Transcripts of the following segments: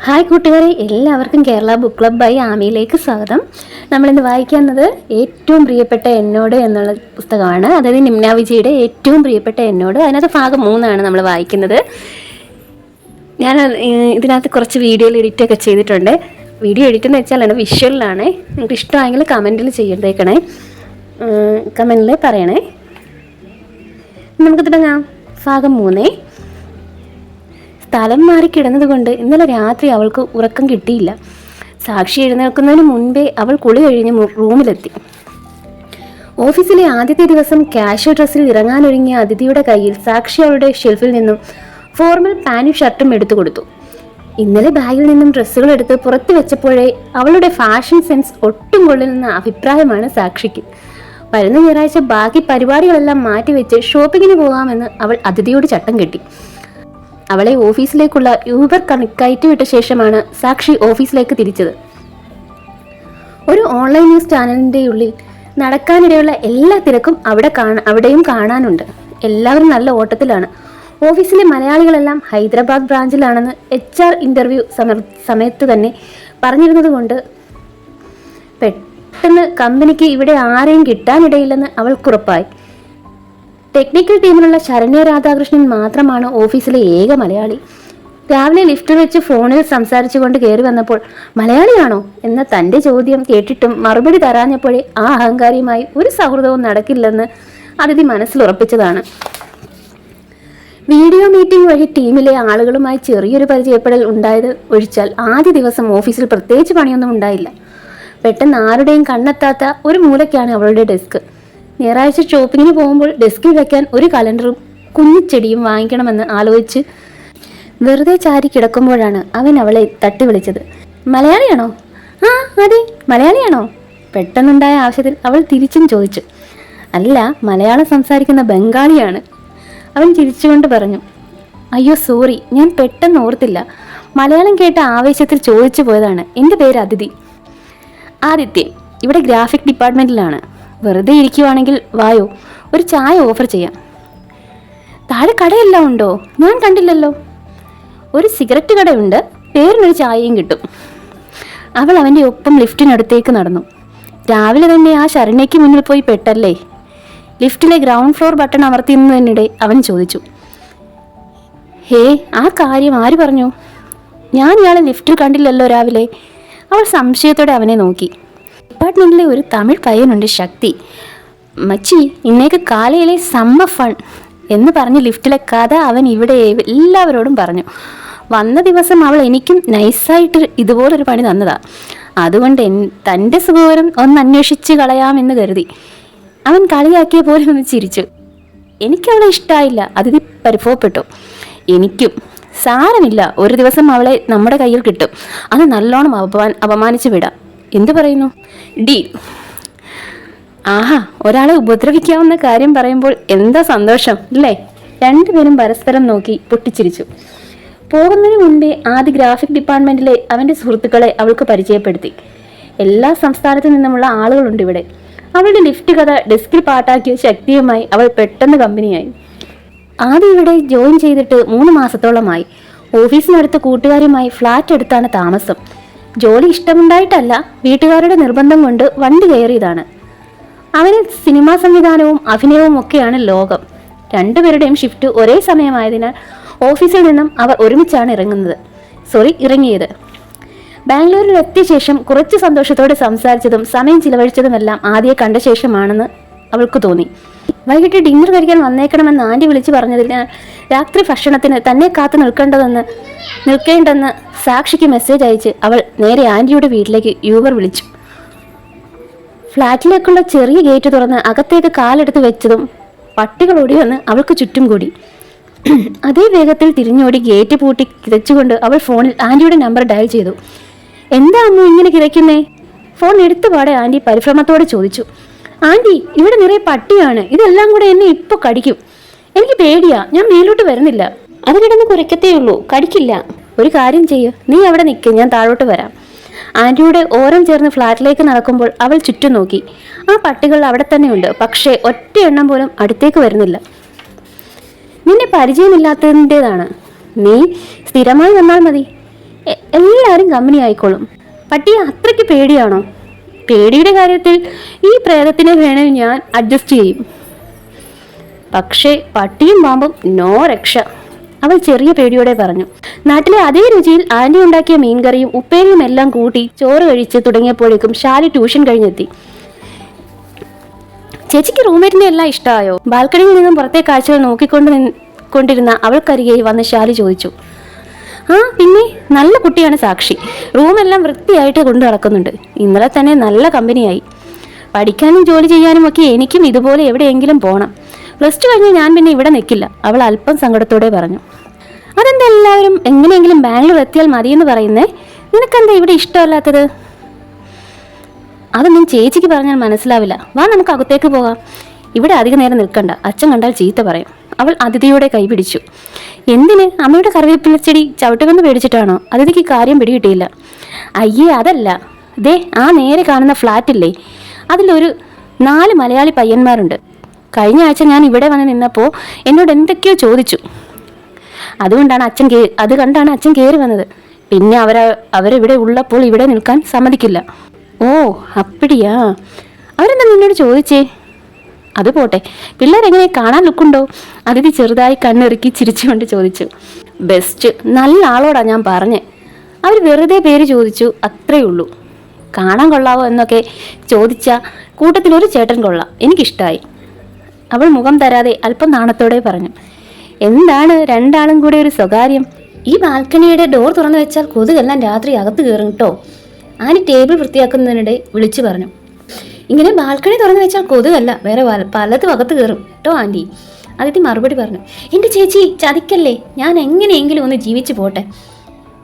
Hi കൂട്ടുകാരെ, എല്ലാവർക്കും Kerala book club by ആമിയിലേക്ക് സ്വാഗതം. നമ്മളിന്ന് വായിക്കുന്നത് ഏറ്റവും പ്രിയപ്പെട്ട എന്നോട് എന്നുള്ള പുസ്തകമാണ്. അതായത് നിമ്ന വിജയുടെ ഏറ്റവും പ്രിയപ്പെട്ട എന്നോട്. അതിനകത്ത് ഭാഗം 3 നമ്മൾ വായിക്കുന്നത്. ഞാൻ ഇതിനകത്ത് കുറച്ച് വീഡിയോയിൽ എഡിറ്റൊക്കെ ചെയ്തിട്ടുണ്ട്. വീഡിയോ എഡിറ്റ് എന്ന് വെച്ചാൽ വിഷ്വലിലാണ്. നിങ്ങൾക്ക് ഇഷ്ടമായെങ്കിൽ കമൻറ്റിൽ ചെയ്തേക്കണേ, കമൻറ്റിൽ പറയണേ. നമുക്ക് തുടങ്ങാം. ഭാഗം 3. സ്ഥലം മാറി കിടന്നതുകൊണ്ട് ഇന്നലെ രാത്രി അവൾക്ക് ഉറക്കം കിട്ടിയില്ല. സാക്ഷി എഴുന്നേൽക്കുന്നതിന് മുൻപേ അവൾ കുളി കഴിഞ്ഞ് റൂമിലെത്തി. ഓഫീസിലെ ആദ്യത്തെ ദിവസം കാഷ്വൽ ഡ്രസ്സിൽ ഇറങ്ങാനൊരുങ്ങിയ അതിഥിയുടെ കയ്യിൽ സാക്ഷി അവളുടെ ഷെൽഫിൽ നിന്നും ഫോർമൽ പാന്റും ഷർട്ടും എടുത്തു കൊടുത്തു. ഇന്നലെ ബാഗിൽ നിന്നും ഡ്രസ്സുകൾ എടുത്ത് പുറത്തു വെച്ചപ്പോഴേ അവളുടെ ഫാഷൻ സെൻസ് ഒട്ടും കൊള്ളുന്ന അഭിപ്രായമാണ് സാക്ഷിക്ക്. വരുന്ന ഞായറാഴ്ച ബാക്കി പരിപാടികളെല്ലാം മാറ്റിവെച്ച് ഷോപ്പിങ്ങിന് പോകാമെന്ന് അവൾ അതിഥിയോട് ചട്ടം കെട്ടി. അവളെ ഓഫീസിലേക്കുള്ള യൂബർ കയറ്റിവിട്ട ശേഷമാണ് സാക്ഷി ഓഫീസിലേക്ക് തിരിച്ചത്. ഒരു ഓൺലൈൻ ന്യൂസ് ചാനലിൻ്റെ ഉള്ളിൽ നടക്കാനിടയുള്ള എല്ലാ തിരക്കും അവിടെയും കാണാനുണ്ട്. എല്ലാവരും നല്ല ഓട്ടത്തിലാണ്. ഓഫീസിലെ മലയാളികളെല്ലാം ഹൈദരാബാദ് ബ്രാഞ്ചിലാണെന്ന് HR ഇൻ്റർവ്യൂ സമയത്ത് തന്നെ പറഞ്ഞിരുന്നത് കൊണ്ട് പെട്ടെന്ന് കമ്പനിക്ക് ഇവിടെ ആരെയും കിട്ടാനിടയില്ലെന്ന് അവൾക്കുറപ്പായി. ടെക്നിക്കൽ ടീമിലുള്ള ശരണ്യ രാധാകൃഷ്ണൻ മാത്രമാണ് ഓഫീസിലെ ഏക മലയാളി. രാവിലെ ലിഫ്റ്റിൽ വെച്ച് ഫോണിൽ സംസാരിച്ചുകൊണ്ട് കയറി വന്നപ്പോൾ മലയാളിയാണോ എന്ന തൻ്റെ ചോദ്യം കേട്ടിട്ടും മറുപടി തരാഞ്ഞപ്പോഴേ ആ അഹങ്കാരിയുമായി ഒരു സൗഹൃദവും നടക്കില്ലെന്ന് അതിഥി മനസ്സിലുറപ്പിച്ചതാണ്. വീഡിയോ മീറ്റിംഗ് വഴി ടീമിലെ ആളുകളുമായി ചെറിയൊരു പരിചയപ്പെടൽ ഉണ്ടായത് ഒഴിച്ചാൽ ആദ്യ ദിവസം ഓഫീസിൽ പ്രത്യേകിച്ച് പണിയൊന്നും ഉണ്ടായില്ല. പെട്ടെന്ന് ആരുടെയും കണ്ണെത്താത്ത ഒരു മൂലയ്ക്കാണ് അവളുടെ ഡെസ്ക്. ഞായറാഴ്ച ഷോപ്പിങ്ങിന് പോകുമ്പോൾ ഡെസ്കിൽ വെക്കാൻ ഒരു കലണ്ടറും കുഞ്ഞിച്ചെടിയും വാങ്ങിക്കണമെന്ന് ആലോചിച്ച് വെറുതെ ചാരി കിടക്കുമ്പോഴാണ് അവൻ അവളെ തട്ടി വിളിച്ചത്. മലയാളിയാണോ? ആ അതെ, മലയാളിയാണോ? പെട്ടെന്നുണ്ടായ ആവശ്യത്തിൽ അവൾ തിരിച്ചും ചോദിച്ചു. അല്ല, മലയാളം സംസാരിക്കുന്ന ബംഗാളിയാണ്. അവൻ ചിരിച്ചുകൊണ്ട് പറഞ്ഞു. അയ്യോ സോറി, ഞാൻ പെട്ടെന്ന് ഓർത്തില്ല. മലയാളം കേട്ട ആവേശത്തിൽ ചോദിച്ചു പോയതാണ്. എൻ്റെ പേര് അതിഥി. ആദിത്യൻ. ഇവിടെ ഗ്രാഫിക് ഡിപ്പാർട്ട്മെൻറ്റിലാണ്. വെറുതെ ഇരിക്കുവാണെങ്കിൽ വായോ, ഒരു ചായ ഓഫർ ചെയ്യാം. താഴെ കടയെല്ലാം ഉണ്ടോ? ഞാൻ കണ്ടില്ലല്ലോ. ഒരു സിഗരറ്റ് കടയുണ്ട്, പേരിനൊരു ചായയും കിട്ടും. അവൾ അവൻ്റെ ഒപ്പം ലിഫ്റ്റിനടുത്തേക്ക് നടന്നു. രാവിലെ തന്നെ ആ ശരണ്യയ്ക്ക് മുന്നിൽ പോയി പെട്ടല്ലേ? ലിഫ്റ്റിലെ ഗ്രൗണ്ട് ഫ്ലോർ ബട്ടൺ അമർത്തുന്നതിനിടെ അവൻ ചോദിച്ചു. ഹേ, ആ കാര്യം ആര് പറഞ്ഞു? ഞാൻ ഇയാളെ ലിഫ്റ്റിൽ കണ്ടില്ലല്ലോ രാവിലെ. അവൾ സംശയത്തോടെ അവനെ നോക്കി. ഡിപ്പാർട്ട്മെൻറ്റിലെ ഒരു തമിഴ് പയ്യനുണ്ട്, ശക്തി. മച്ചി ഇന്നേക്ക് കാലയിലെ സമ്മ ഫൺ എന്ന് പറഞ്ഞ് ലിഫ്റ്റിലെ കഥ അവൻ ഇവിടെ എല്ലാവരോടും പറഞ്ഞു. വന്ന ദിവസം അവൾ എനിക്കും നൈസായിട്ട് ഇതുപോലൊരു പണി തന്നതാ. അതുകൊണ്ട് തൻ്റെ സുഖവരം ഒന്ന് അന്വേഷിച്ച് കളയാമെന്ന് കരുതി. അവൻ കളിയാക്കിയ പോലെ ഒന്ന് ചിരിച്ചു. എനിക്കവളെ ഇഷ്ടമായില്ല. അതിഥി പരിഭവപ്പെട്ടു. എനിക്കും. സാരമില്ല, ഒരു ദിവസം അവളെ നമ്മുടെ കയ്യിൽ കിട്ടും. അത് നല്ലോണം അപമാനിച്ചു വിടാം. എന്തു പറയുന്നു? ഡീൽ. ആഹാ, ഒരാളെ ഉപദ്രവിക്കാവുന്ന കാര്യം പറയുമ്പോൾ എന്താ സന്തോഷം അല്ലേ? രണ്ടുപേരും പരസ്പരം നോക്കി പൊട്ടിച്ചിരിച്ചു. പോകുന്നതിന് മുൻപേ ആദ്യ ഗ്രാഫിക് ഡിപ്പാർട്ട്മെൻറ്റിലെ അവൻ്റെ സുഹൃത്തുക്കളെ അവൾക്ക് പരിചയപ്പെടുത്തി. എല്ലാ സംസ്ഥാനത്തു നിന്നുമുള്ള ആളുകളുണ്ട് ഇവിടെ. അവളുടെ ലിഫ്റ്റ് കഥ ഡെസ്കിൽ പാട്ടാക്കിയ ശക്തിയുമായി അവൾ പെട്ടെന്ന് കമ്പനിയായി. ആദ്യം ഇവിടെ ജോയിൻ ചെയ്തിട്ട് 3 മാസത്തോളമായി. ഓഫീസിനടുത്ത് കൂട്ടുകാരുമായി ഫ്ലാറ്റ് എടുത്താണ് താമസം. ജോലി ഇഷ്ടമുണ്ടായിട്ടല്ല, വീട്ടുകാരുടെ നിർബന്ധം കൊണ്ട് വണ്ടി കയറിയതാണ്. അവന് സിനിമാ സംവിധാനവും അഭിനയവും ഒക്കെയാണ് ലോകം. രണ്ടുപേരുടെയും ഷിഫ്റ്റ് ഒരേ സമയമായതിനാൽ ഓഫീസിൽ നിന്നും അവർ ഒരുമിച്ചാണ് ഇറങ്ങിയത്. ബാംഗ്ലൂരിൽ എത്തിയ ശേഷം കുറച്ച് സന്തോഷത്തോടെ സംസാരിച്ചതും സമയം ചിലവഴിച്ചതുമെല്ലാം ആദ്യം കണ്ട ശേഷമാണെന്ന് അവൾക്ക് തോന്നി. വൈകിട്ട് ഡിന്നർ കഴിക്കാൻ വന്നേക്കണമെന്ന് ആൻറ്റി വിളിച്ചു പറഞ്ഞതിനാൽ രാത്രി ഭക്ഷണത്തിന് തന്നെ കാത്തു നിൽക്കേണ്ടെന്ന് സാക്ഷിക്ക് മെസ്സേജ് അയച്ച് അവൾ നേരെ ആൻറ്റിയുടെ വീട്ടിലേക്ക് യൂബർ വിളിച്ചു. ഫ്ലാറ്റിലേക്കുള്ള ചെറിയ ഗേറ്റ് തുറന്ന് അകത്തേക്ക് കാലെടുത്ത് വെച്ചതും പട്ടികൾ ഓടിവന്ന് അവൾക്ക് ചുറ്റും കൂടി. അതേ വേഗത്തിൽ തിരിഞ്ഞോടി ഗേറ്റ് പൂട്ടി കിതച്ചുകൊണ്ട് അവൾ ഫോണിൽ ആൻറ്റിയുടെ നമ്പർ ഡയൽ ചെയ്തു. എന്താ അമ്മ ഇങ്ങനെ കിതയ്ക്കുന്നേ? ഫോൺ എടുത്തുപാടെ ആൻറ്റി പരിഭ്രമത്തോടെ ചോദിച്ചു. ആൻറ്റി, ഇവിടെ നിറയെ പട്ടിയാണ്. ഇതെല്ലാം കൂടെ എന്നെ ഇപ്പോൾ കടിക്കും. എനിക്ക് പേടിയാ. ഞാൻ മേലോട്ട് വരുന്നില്ല. അത് കിടന്ന് കുരയ്ക്കത്തേ ഉള്ളൂ, കടിക്കില്ല. ഒരു കാര്യം ചെയ്യൂ, നീ അവിടെ നിൽക്ക്, ഞാൻ താഴോട്ട് വരാം. ആൻറ്റിയുടെ ഓരം ചേർന്ന് ഫ്ലാറ്റിലേക്ക് നടക്കുമ്പോൾ അവൾ ചുറ്റും നോക്കി. ആ പട്ടികൾ അവിടെ തന്നെ ഉണ്ട്, പക്ഷേ ഒറ്റ എണ്ണം പോലും അടുത്തേക്ക് വരുന്നില്ല. നിന്നെ പരിചയമില്ലാത്തതിൻ്റെതാണ്. നീ സ്ഥിരമായി വന്നാൽ മതി. എല്ലാവരും കമ്പനി ആയിക്കോളും. പട്ടിയെ അത്രയ്ക്ക് പേടിയാണോ? പേടിയുടെ കാര്യത്തിൽ ഈ പ്രേതത്തിനെ വേണേൽ ഞാൻ അഡ്ജസ്റ്റ് ചെയ്യും. പക്ഷേ പട്ടിയും പാമ്പും നോ രക്ഷ, അവൾ ചെറിയ പേടിയോടെ പറഞ്ഞു. നാട്ടിലെ അതേ രുചിയിൽ ആന്റി ഉണ്ടാക്കിയ മീൻകറിയും ഉപ്പേരിയും എല്ലാം കൂട്ടി ചോറ് കഴിച്ച് തുടങ്ങിയപ്പോഴേക്കും ശാലി ട്യൂഷൻ കഴിഞ്ഞെത്തി. ചേച്ചിക്ക് റൂംമേറ്റിനെ എല്ലാം ഇഷ്ടമായോ? ബാൽക്കണിയിൽ നിന്നും പുറത്തെ കാഴ്ചകൾ നോക്കിക്കൊണ്ടിരുന്ന അവൾക്കരികെ വന്ന് ശാലി ചോദിച്ചു. ആ പിന്നെ, നല്ല കുട്ടിയാണ് സാക്ഷി. റൂമെല്ലാം വൃത്തിയായിട്ട് കൊണ്ടു നടക്കുന്നുണ്ട്. ഇന്നലെ തന്നെ നല്ല കമ്പനിയായി. പഠിക്കാനും ജോലി ചെയ്യാനും ഒക്കെ എനിക്കും ഇതുപോലെ എവിടെയെങ്കിലും പോകണം. +2 കഴിഞ്ഞ് ഞാൻ പിന്നെ ഇവിടെ നിൽക്കില്ല, അവൾ അല്പം സങ്കടത്തോടെ പറഞ്ഞു. അതെന്താ എല്ലാവരും എങ്ങനെയെങ്കിലും ബാംഗ്ലൂർ എത്തിയാൽ മതിയെന്ന് പറയുന്നേ? നിനക്കെന്താ ഇവിടെ ഇഷ്ടമല്ലാത്തത്? അതൊന്നും ചേച്ചിക്ക് പറഞ്ഞാൽ മനസ്സിലാവില്ല. വാ, നമുക്ക് അകത്തേക്ക് പോകാം. ഇവിടെ അധിക നേരം നിൽക്കണ്ട, അച്ഛൻ കണ്ടാൽ ചീത്ത പറയും. അവൾ അതിഥിയുടെ കൈ പിടിച്ചു. എന്തിന്? അമ്മയുടെ കറിവേപ്പില ചെടി ചവിട്ടുമെന്ന് പേടിച്ചിട്ടാണോ? അതിഥിക്ക് കാര്യം പിടികിട്ടിയില്ല. അയ്യേ അതല്ല, ദേ ആ നേരെ കാണുന്ന ഫ്ലാറ്റില്ലേ, അതിലൊരു 4 മലയാളി പയ്യന്മാരുണ്ട്. കഴിഞ്ഞ ആഴ്ച ഞാൻ ഇവിടെ വന്ന് നിന്നപ്പോൾ എന്നോട് എന്തൊക്കെയോ ചോദിച്ചു. അത് കണ്ടാണ് അച്ഛൻ കയറി വന്നത്. പിന്നെ അവരിവിടെ ഉള്ളപ്പോൾ ഇവിടെ നിൽക്കാൻ സമ്മതിക്കില്ല. ഓ അപ്പടിയാ, അവരെന്താ നിന്നോട് ചോദിച്ചേ? അത് പോട്ടെ, പിള്ളേരെങ്ങനെ, കാണാൻ ലുക്കുണ്ടോ? അതിഥി ചെറുതായി കണ്ണിറുക്കി ചിരിച്ചുകൊണ്ട് ചോദിച്ചു. ബെസ്റ്റ്, നല്ല ആളോടാ ഞാൻ പറഞ്ഞേ. അവർ വെറുതെ പേര് ചോദിച്ചു, അത്രേ ഉള്ളൂ. കാണാൻ കൊള്ളാവോ എന്നൊക്കെ ചോദിച്ച കൂട്ടത്തിൽ ഒരു ചേട്ടൻ കൊള്ളാം, എനിക്കിഷ്ടമായി. അവൾ മുഖം തരാതെ അല്പം നാണത്തോടെ പറഞ്ഞു. എന്താണ് രണ്ടാളും കൂടെ ഒരു സ്വകാര്യം? ഈ ബാൽക്കണിയുടെ ഡോർ തുറന്നു വെച്ചാൽ കൊതുകെല്ലാം രാത്രി അകത്ത് കയറും കേട്ടോ, ആനി ടേബിൾ വൃത്തിയാക്കുന്നതിനിടെ വിളിച്ചു പറഞ്ഞു. ഇങ്ങനെ ബാൽക്കണി തുറന്നു വെച്ചാൽ കൊതുകല്ല, വേറെ പലതും അകത്ത് കയറും കേട്ടോ ആൻറ്റി, അതിഥി മറുപടി പറഞ്ഞു. എൻ്റെ ചേച്ചി ചതിക്കല്ലേ, ഞാൻ എങ്ങനെയെങ്കിലും ഒന്ന് ജീവിച്ചു പോട്ടെ.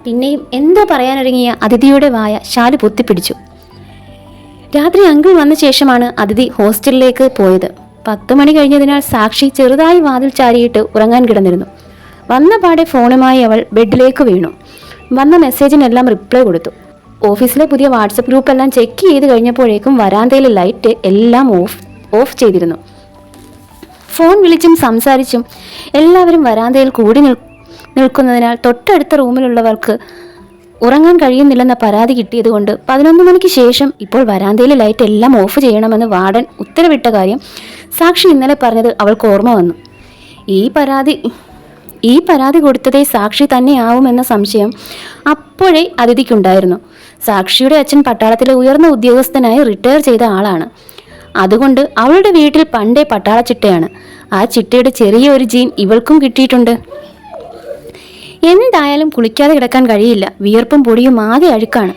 പിന്നെയും എന്തോ പറയാനൊരുങ്ങിയ അതിഥിയുടെ വായ ശാലു പൊത്തിപ്പിടിച്ചു. രാത്രി അങ്കിൾ വന്ന ശേഷമാണ് അതിഥി ഹോസ്റ്റലിലേക്ക് പോയത്. 10 മണി കഴിഞ്ഞതിനാൽ സാക്ഷി ചെറുതായി വാതിൽ ചാരിയിട്ട് ഉറങ്ങാൻ കിടന്നിരുന്നു. വന്ന പാടെ ഫോണുമായി അവൾ ബെഡിലേക്ക് വീണു. വന്ന മെസ്സേജിനെല്ലാം റിപ്ലൈ കൊടുത്തു. ഓഫീസിലെ പുതിയ വാട്സപ്പ് ഗ്രൂപ്പെല്ലാം ചെക്ക് ചെയ്ത് കഴിഞ്ഞപ്പോഴേക്കും വരാന്തയിലെ ലൈറ്റ് എല്ലാം ഓഫ് ചെയ്തിരുന്നു. ഫോൺ വിളിച്ചും സംസാരിച്ചും എല്ലാവരും വരാന്തയിൽ കൂടി നിൽക്കുന്നതിനാൽ തൊട്ടടുത്ത റൂമിലുള്ളവർക്ക് ഉറങ്ങാൻ കഴിയുന്നില്ലെന്ന പരാതി കിട്ടിയതുകൊണ്ട് 11 മണിക്ക് ശേഷം ഇപ്പോൾ വരാന്തയിലെ ലൈറ്റ് എല്ലാം ഓഫ് ചെയ്യണമെന്ന് വാർഡൻ ഉത്തരവിട്ട കാര്യം സാക്ഷി ഇന്നലെ പറഞ്ഞത് അവൾക്ക് ഓർമ്മ വന്നു. ഈ പരാതി കൊടുത്തതേ സാക്ഷി തന്നെയാവുമെന്ന സംശയം അപ്പോഴേ അതിഥിക്കുണ്ടായിരുന്നു. സാക്ഷിയുടെ അച്ഛൻ പട്ടാളത്തിലെ ഉയർന്ന ഉദ്യോഗസ്ഥനായി റിട്ടയർ ചെയ്ത ആളാണ്. അതുകൊണ്ട് അവളുടെ വീട്ടിൽ പണ്ടേ പട്ടാള ചിട്ടയാണ്. ആ ചിട്ടയുടെ ചെറിയൊരു ജീൻ ഇവൾക്കും കിട്ടിയിട്ടുണ്ട്. എന്തായാലും കുളിക്കാതെ കിടക്കാൻ കഴിയില്ല, വിയർപ്പും പൊടിയും ആകെ അഴുക്കാണ്.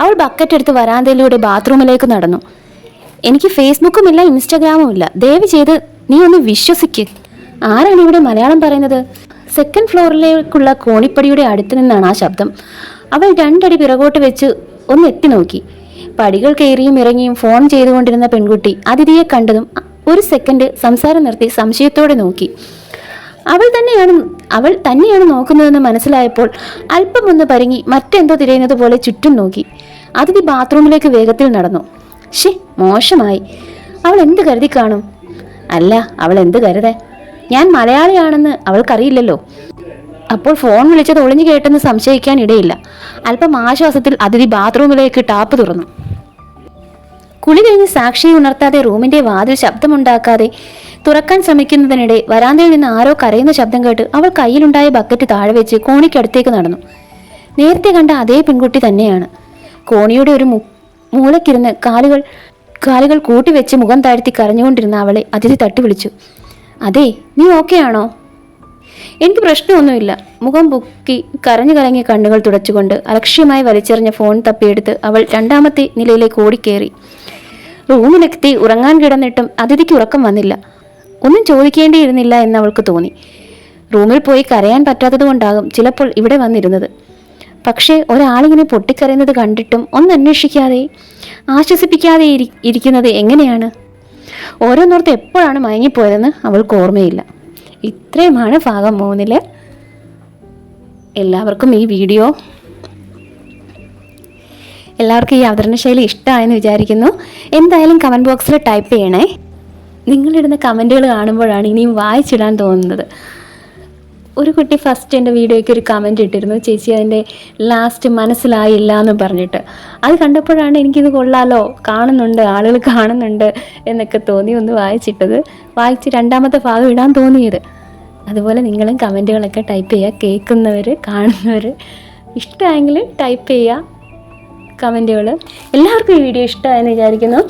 അവൾ ബക്കറ്റ് എടുത്ത് വരാന്തയിലൂടെ ബാത്റൂമിലേക്ക് നടന്നു. എനിക്ക് ഫേസ്ബുക്കും ഇല്ല, ഇൻസ്റ്റാഗ്രാമും ഇല്ല, ദയവ് ചെയ്ത് നീ ഒന്ന് വിശ്വസിക്ക്. ആരാണ് ഇവിടെ മലയാളം പറയുന്നത്? 2nd ഫ്ലോറിലേക്കുള്ള കോണിപ്പടിയുടെ അടുത്ത് നിന്നാണ് ആ ശബ്ദം. അവൾ 2 അടി പിറകോട്ട് വെച്ച് ഒന്ന് എത്തി നോക്കി. പടികൾ കയറിയും ഇറങ്ങിയും ഫോൺ ചെയ്തുകൊണ്ടിരുന്ന പെൺകുട്ടി അതിഥിയെ കണ്ടതും 1 സെക്കൻഡ് സംസാരം നിർത്തി സംശയത്തോടെ നോക്കി. അവൾ തന്നെയാണ് നോക്കുന്നതെന്ന് മനസ്സിലായപ്പോൾ അല്പം ഒന്ന് പരുങ്ങി മറ്റെന്തോ തിരയുന്നത് പോലെ ചുറ്റും നോക്കി. അതിഥി ബാത്റൂമിലേക്ക് വേഗത്തിൽ നടന്നു. മോശമായി. അവൾ എന്ത് കരുതി കാണും? അല്ല, അവൾ എന്ത് കരുതേ? ഞാൻ മലയാളിയാണെന്ന് അവൾക്കറിയില്ലല്ലോ. അപ്പോൾ ഫോൺ വിളിച്ചത് ഒളിഞ്ഞു കേട്ടെന്ന് സംശയിക്കാൻ ഇടയില്ല. അല്പം ആശ്വാസത്തിൽ അതിഥി ബാത്റൂമിലേക്ക് ടാപ്പ് തുറന്നു. കുളി കഴിഞ്ഞ് സാക്ഷിയെ ഉണർത്താതെ റൂമിന്റെ വാതിൽ ശബ്ദമുണ്ടാക്കാതെ തുറക്കാൻ ശ്രമിക്കുന്നതിനിടെ വരാന്തയിൽ നിന്ന് ആരോ കരയുന്ന ശബ്ദം കേട്ട് അവൾ കയ്യിലുണ്ടായ ബക്കറ്റ് താഴെ വെച്ച് കോണിക്കടുത്തേക്ക് നടന്നു. നേരത്തെ കണ്ട അതേ പെൺകുട്ടി തന്നെയാണ്. കോണിയുടെ ഒരു മൂലക്കിരുന്ന് കാലുകൾ കൂട്ടിവെച്ച് മുഖം താഴ്ത്തി കരഞ്ഞുകൊണ്ടിരുന്ന അവളെ അതിഥി തട്ടി വിളിച്ചു. അതെ, നീ ഓക്കെ ആണോ? എനിക്ക് പ്രശ്നമൊന്നുമില്ല. മുഖം പൊക്കി കരഞ്ഞു കണ്ണുകൾ തുടച്ചുകൊണ്ട് അലക്ഷ്യമായി വലിച്ചെറിഞ്ഞ ഫോൺ തപ്പിയെടുത്ത് അവൾ 2ാമത്തെ നിലയിലേക്ക് ഓടിക്കേറി. റൂമിലെത്തി ഉറങ്ങാൻ കിടന്നിട്ടും അതിഥിക്ക് ഉറക്കം വന്നില്ല. ഒന്നും ചോദിക്കേണ്ടിയിരുന്നില്ല എന്ന് അവൾക്ക് തോന്നി. റൂമിൽ പോയി കരയാൻ പറ്റാത്തത് കൊണ്ടാകും ചിലപ്പോൾ ഇവിടെ വന്നിരുന്നത്. പക്ഷേ ഒരാളിങ്ങനെ പൊട്ടിക്കരയുന്നത് കണ്ടിട്ടും ഒന്നും അന്വേഷിക്കാതെ ആശ്വസിപ്പിക്കാതെ ഇരിക്കുന്നത് എങ്ങനെയാണ്? ഓരോന്നോർത്ത് എപ്പോഴാണ് മയങ്ങിപ്പോയതെന്ന് അവൾക്ക് ഓർമ്മയില്ല. ഇത്രയുമാണ് ഭാഗം 3. എല്ലാവർക്കും ഈ അവതരണശൈലി ഇഷ്ടമായെന്ന് വിചാരിക്കുന്നു. എന്തായാലും കമൻറ്റ് ബോക്സിൽ ടൈപ്പ് ചെയ്യണേ. നിങ്ങളിടുന്ന കമൻറ്റുകൾ കാണുമ്പോഴാണ് ഇനിയും വായിച്ചിടാൻ തോന്നുന്നത്. ഒരു കുട്ടി ഫസ്റ്റ് എൻ്റെ വീഡിയോയ്ക്ക് ഒരു കമൻറ്റ് ഇട്ടിരുന്നു, ചേച്ചി അതിൻ്റെ ലാസ്റ്റ് മനസ്സിലായില്ല എന്ന് പറഞ്ഞിട്ട്. അത് കണ്ടപ്പോഴാണ് എനിക്കിത് കൊള്ളാലോ, കാണുന്നുണ്ട്, ആളുകൾ കാണുന്നുണ്ട് എന്നൊക്കെ തോന്നി ഒന്ന് വായിച്ചിട്ടത്. വായിച്ച് രണ്ടാമത്തെ ഭാഗം ഇടാൻ തോന്നിയത്. അതുപോലെ നിങ്ങളും കമൻറ്റുകളൊക്കെ ടൈപ്പ് ചെയ്യുക, കേൾക്കുന്നവർ കാണുന്നവർ. ഇഷ്ടമായെങ്കിൽ ടൈപ്പ് ചെയ്യുക കമൻറ്റുകൾ. എല്ലാവർക്കും ഈ വീഡിയോ ഇഷ്ടമായെന്ന് വിചാരിക്കുന്നു.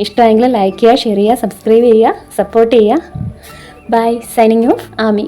ഇഷ്ടമായെങ്കിൽ ലൈക്ക് ചെയ്യുക, ഷെയർ ചെയ്യുക, സബ്സ്ക്രൈബ് ചെയ്യുക, സപ്പോർട്ട് ചെയ്യുക. ബൈ. Signing off, Ami.